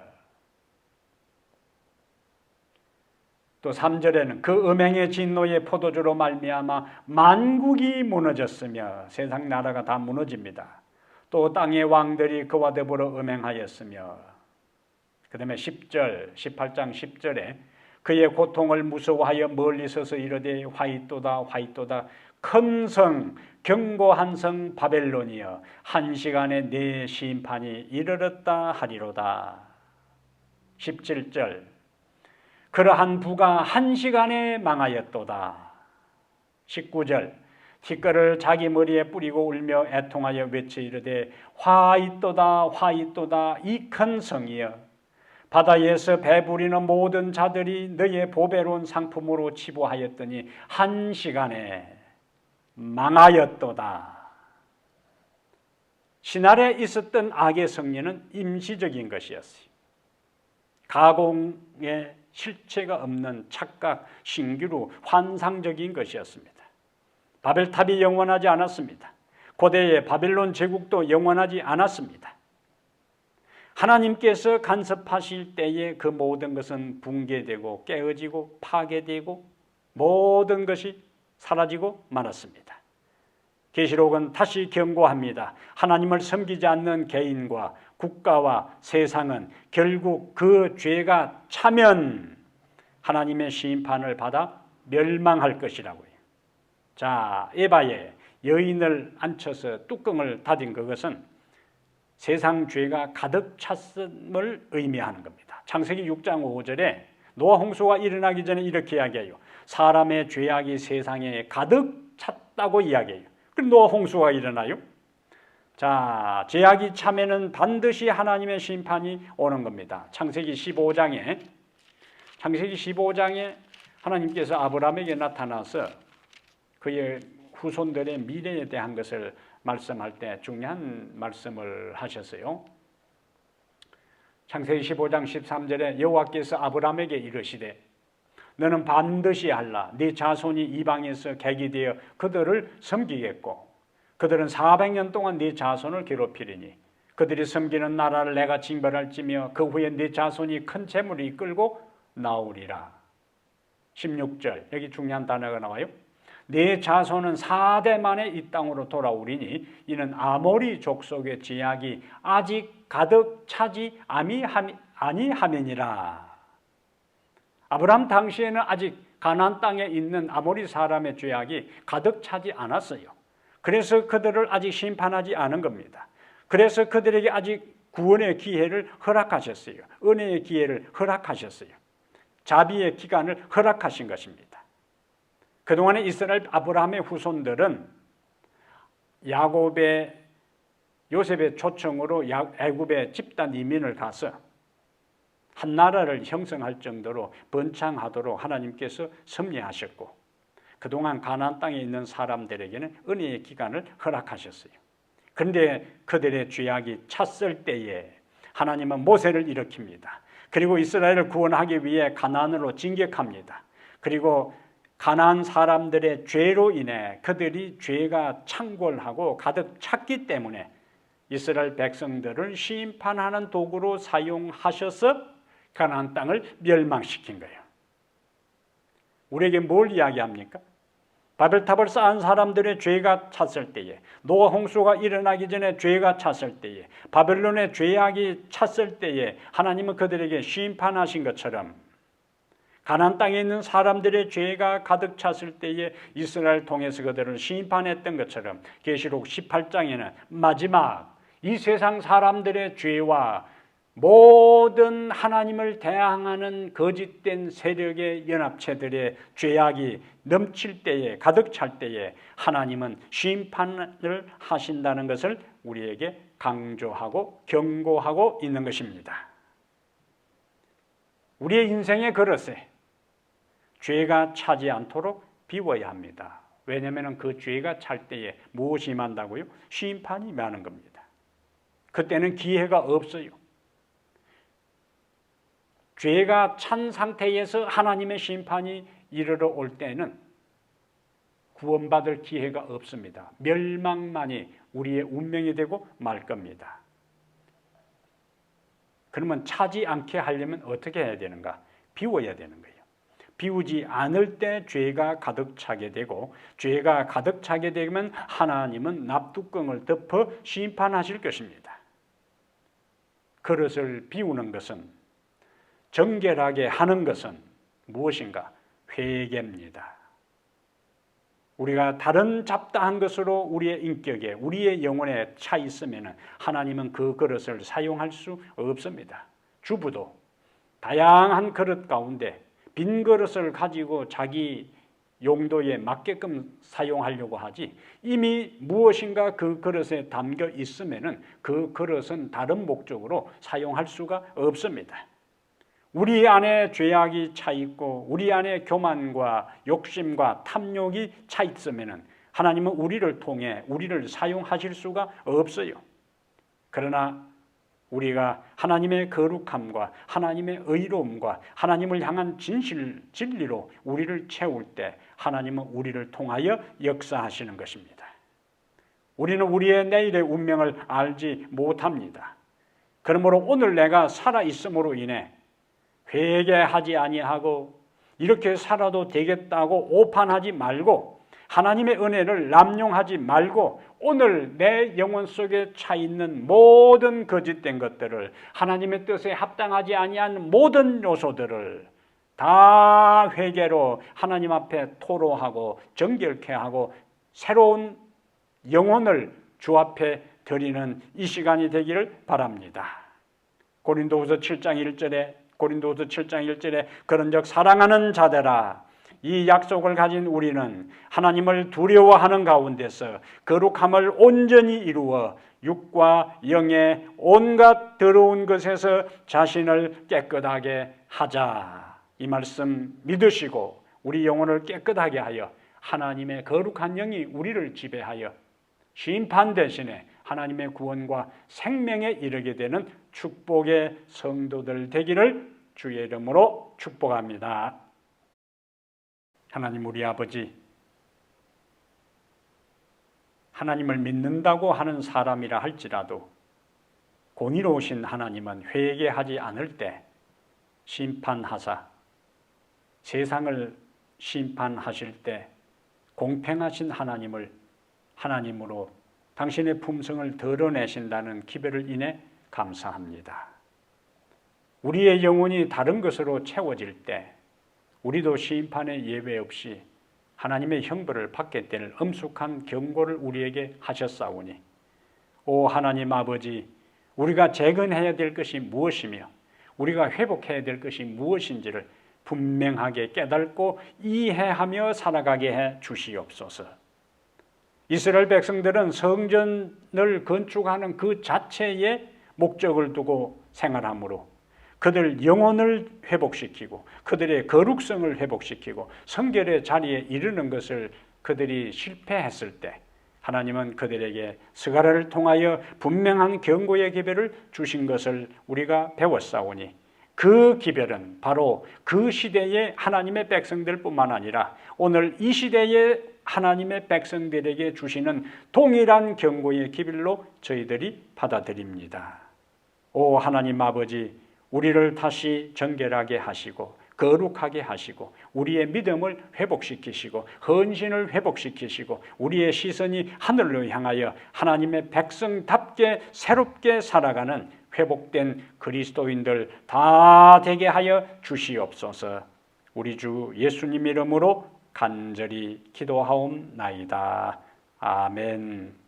Speaker 2: 또 3절에는 그 음행의 진노의 포도주로 말미암아 만국이 무너졌으며, 세상 나라가 다 무너집니다. 또 땅의 왕들이 그와 더불어 음행하였으며, 그 다음에 10절, 18장 10절에 그의 고통을 무서워하여 멀리 서서 이르되 화이또다 화이또다 큰 성 견고한 성 바벨론이여 한 시간에 네 심판이 이르렀다 하리로다. 17절 그러한 부가 한 시간에 망하였도다. 19절 티끌을 자기 머리에 뿌리고 울며 애통하여 외쳐 이르되 화이또다 화이또다 이 큰 성이여 바다에서 배부리는 모든 자들이 너의 보배로운 상품으로 치부하였더니 한 시간에 망하였도다. 신할에 있었던 악의 성리는 임시적인 것이었어요. 가공의 실체가 없는 착각, 신기루, 환상적인 것이었습니다. 바벨탑이 영원하지 않았습니다. 고대의 바벨론 제국도 영원하지 않았습니다. 하나님께서 간섭하실 때에 그 모든 것은 붕괴되고 깨어지고 파괴되고 모든 것이 사라지고 말았습니다. 계시록은 다시 경고합니다. 하나님을 섬기지 않는 개인과 국가와 세상은 결국 그 죄가 차면 하나님의 심판을 받아 멸망할 것이라고요. 자, 에바에 여인을 앉혀서 뚜껑을 닫은 그것은 세상 죄가 가득 찼음을 의미하는 겁니다. 창세기 6장 5절에 노아 홍수가 일어나기 전에 이렇게 이야기해요. 사람의 죄악이 세상에 가득 찼다고 이야기해요. 그럼 노아 홍수가 일어나요? 자, 죄악이 차면은 반드시 하나님의 심판이 오는 겁니다. 창세기 15장에 하나님께서 아브라함에게 나타나서 그의 후손들의 미래에 대한 것을 말씀할 때 중요한 말씀을 하셨어요. 창세기 15장 13절에 여호와께서 아브라함에게 이르시되 너는 반드시 알라. 네 자손이 이방에서 객이 되어 그들을 섬기겠고 그들은 400년 동안 네 자손을 괴롭히리니 그들이 섬기는 나라를 내가 징벌할지며 그 후에 네 자손이 큰 재물을 이끌고 나오리라. 16절 여기 중요한 단어가 나와요. 네 자손은 4대 만에 이 땅으로 돌아오리니 이는 아모리 족속의 죄악이 아직 가득 차지 아니함이니라. 아브라함 당시에는 아직 가나안 땅에 있는 아모리 사람의 죄악이 가득 차지 않았어요. 그래서 그들을 아직 심판하지 않은 겁니다. 그래서 그들에게 아직 구원의 기회를 허락하셨어요. 은혜의 기회를 허락하셨어요. 자비의 기간을 허락하신 것입니다. 그동안에 이스라엘 아브라함의 후손들은 요셉의 초청으로 애굽의 집단 이민을 가서 한 나라를 형성할 정도로 번창하도록 하나님께서 섭리하셨고 그동안 가나안 땅에 있는 사람들에게는 은혜의 기간을 허락하셨어요. 그런데 그들의 죄악이 찼을 때에 하나님은 모세를 일으킵니다. 그리고 이스라엘을 구원하기 위해 가나안으로 진격합니다. 그리고 가나안 사람들의 죄로 인해 그들이 죄가 창궐하고 가득 찼기 때문에 이스라엘 백성들을 심판하는 도구로 사용하셔서 가나안 땅을 멸망시킨 거예요. 우리에게 뭘 이야기합니까? 바벨탑을 쌓은 사람들의 죄가 찼을 때에, 노아 홍수가 일어나기 전에 죄가 찼을 때에, 바벨론의 죄악이 찼을 때에 하나님은 그들에게 심판하신 것처럼 가나안 땅에 있는 사람들의 죄가 가득 찼을 때에 이스라엘 통해서 그들을 심판했던 것처럼 계시록 18장에는 마지막 이 세상 사람들의 죄와 모든 하나님을 대항하는 거짓된 세력의 연합체들의 죄악이 넘칠 때에, 가득 찰 때에 하나님은 심판을 하신다는 것을 우리에게 강조하고 경고하고 있는 것입니다. 우리의 인생의 그릇에 죄가 차지 않도록 비워야 합니다. 왜냐하면 그 죄가 찰 때에 무엇이 임한다고요? 심판이 임하는 겁니다. 그때는 기회가 없어요. 죄가 찬 상태에서 하나님의 심판이 이르러 올 때는 구원받을 기회가 없습니다. 멸망만이 우리의 운명이 되고 말 겁니다. 그러면 차지 않게 하려면 어떻게 해야 되는가? 비워야 되는 거예요. 비우지 않을 때 죄가 가득 차게 되고, 죄가 가득 차게 되면 하나님은 납뚜껑을 덮어 심판하실 것입니다. 그릇을 비우는 것은, 정결하게 하는 것은 무엇인가? 회개입니다. 우리가 다른 잡다한 것으로 우리의 인격에, 우리의 영혼에 차 있으면 하나님은 그 그릇을 사용할 수 없습니다. 주부도 다양한 그릇 가운데 빈 그릇을 가지고 자기 용도에 맞게끔 사용하려고 하지, 이미 무엇인가 그 그릇에 담겨 있으면 그 그릇은 다른 목적으로 사용할 수가 없습니다. 우리 안에 죄악이 차 있고 우리 안에 교만과 욕심과 탐욕이 차 있으면 하나님은 우리를 통해 우리를 사용하실 수가 없어요. 그러나 우리가 하나님의 거룩함과 하나님의 의로움과 하나님을 향한 진리로 우리를 채울 때 하나님은 우리를 통하여 역사하시는 것입니다. 우리는 우리의 내일의 운명을 알지 못합니다. 그러므로 오늘 내가 살아있음으로 인해 회개하지 아니하고 이렇게 살아도 되겠다고 오판하지 말고, 하나님의 은혜를 남용하지 말고 오늘 내 영혼 속에 차 있는 모든 거짓된 것들을, 하나님의 뜻에 합당하지 아니한 모든 요소들을 다 회개로 하나님 앞에 토로하고 정결케 하고 새로운 영혼을 주 앞에 드리는 이 시간이 되기를 바랍니다. 고린도후서 7장 1절에 그런즉 사랑하는 자들아, 이 약속을 가진 우리는 하나님을 두려워하는 가운데서 거룩함을 온전히 이루어 육과 영의 온갖 더러운 것에서 자신을 깨끗하게 하자. 이 말씀 믿으시고 우리 영혼을 깨끗하게 하여 하나님의 거룩한 영이 우리를 지배하여 심판 대신에 하나님의 구원과 생명에 이르게 되는 축복의 성도들 되기를 주의 이름으로 축복합니다. 하나님 우리 아버지, 하나님을 믿는다고 하는 사람이라 할지라도 공의로우신 하나님은 회개하지 않을 때 심판하사 세상을 심판하실 때 공평하신 하나님을 하나님으로 당신의 품성을 드러내신다는 기별을 인해 감사합니다. 우리의 영혼이 다른 것으로 채워질 때 우리도 심판의 예외 없이 하나님의 형벌을 받게 될 엄숙한 경고를 우리에게 하셨사오니, 오 하나님 아버지, 우리가 재건해야 될 것이 무엇이며 우리가 회복해야 될 것이 무엇인지를 분명하게 깨닫고 이해하며 살아가게 해 주시옵소서. 이스라엘 백성들은 성전을 건축하는 그 자체에 목적을 두고 생활하므로 그들 영혼을 회복시키고 그들의 거룩성을 회복시키고 성결의 자리에 이르는 것을 그들이 실패했을 때 하나님은 그들에게 스가랴를 통하여 분명한 경고의 기별을 주신 것을 우리가 배웠사오니, 그 기별은 바로 그 시대의 하나님의 백성들뿐만 아니라 오늘 이 시대의 하나님의 백성들에게 주시는 동일한 경고의 기별로 저희들이 받아들입니다. 오 하나님 아버지, 우리를 다시 정결하게 하시고 거룩하게 하시고 우리의 믿음을 회복시키시고 헌신을 회복시키시고 우리의 시선이 하늘로 향하여 하나님의 백성답게 새롭게 살아가는 회복된 그리스도인들 다 되게 하여 주시옵소서. 우리 주 예수님 이름으로 간절히 기도하옵나이다. 아멘.